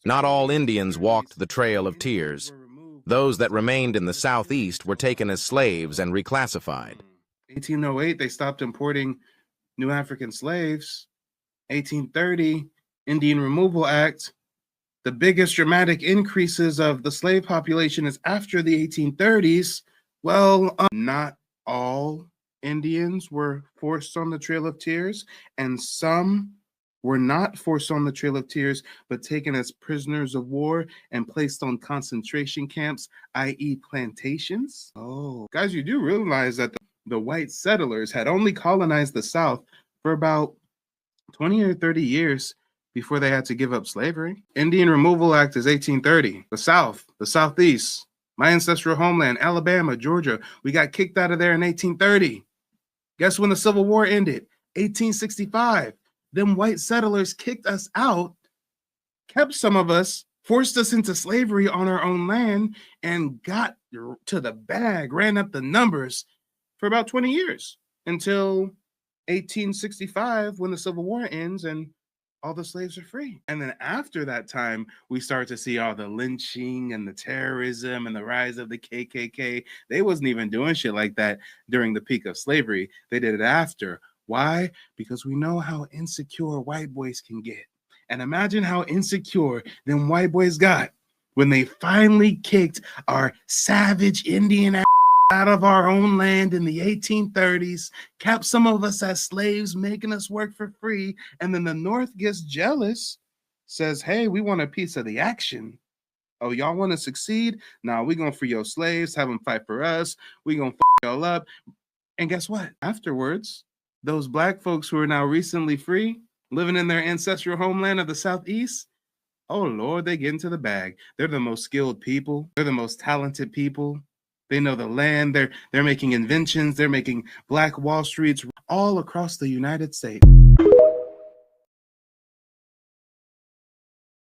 Not all Indians walked the Trail of Tears. Those that remained in the Southeast were taken as slaves and reclassified. 1808, they stopped importing new African slaves. 1830, Indian Removal Act. The biggest dramatic increases of the slave population is after the 1830s. Well, not all Indians were forced on the Trail of Tears, and some were not forced on the Trail of Tears, but taken as prisoners of war and placed on concentration camps, i.e. plantations. Oh, guys, you do realize that the white settlers had only colonized the South for about 20 or 30 years before they had to give up slavery. Indian Removal Act is 1830. The South, the Southeast, my ancestral homeland, Alabama, Georgia, we got kicked out of there in 1830. Guess when the Civil War ended? 1865. Them white settlers kicked us out, kept some of us, forced us into slavery on our own land, and got to the bag, ran up the numbers for about 20 years until 1865 when the Civil War ends and all the slaves are free. And then after that time, we start to see all the lynching and the terrorism and the rise of the KKK. They wasn't even doing shit like that during the peak of slavery. They did it after. Why? Because we know how insecure white boys can get. And imagine how insecure them white boys got when they finally kicked our savage Indian ass out of our own land in the 1830s, kept some of us as slaves, making us work for free. And then the North gets jealous, says, hey, we want a piece of the action. Oh, y'all want to succeed? Nah, we gonna free your slaves, have them fight for us. We gonna fuck y'all up. And guess what? Afterwards, those black folks who are now recently free, living in their ancestral homeland of the Southeast, oh Lord, they get into the bag. They're the most skilled people. They're the most talented people. They know the land. They're making inventions. They're making Black Wall Streets all across the United States.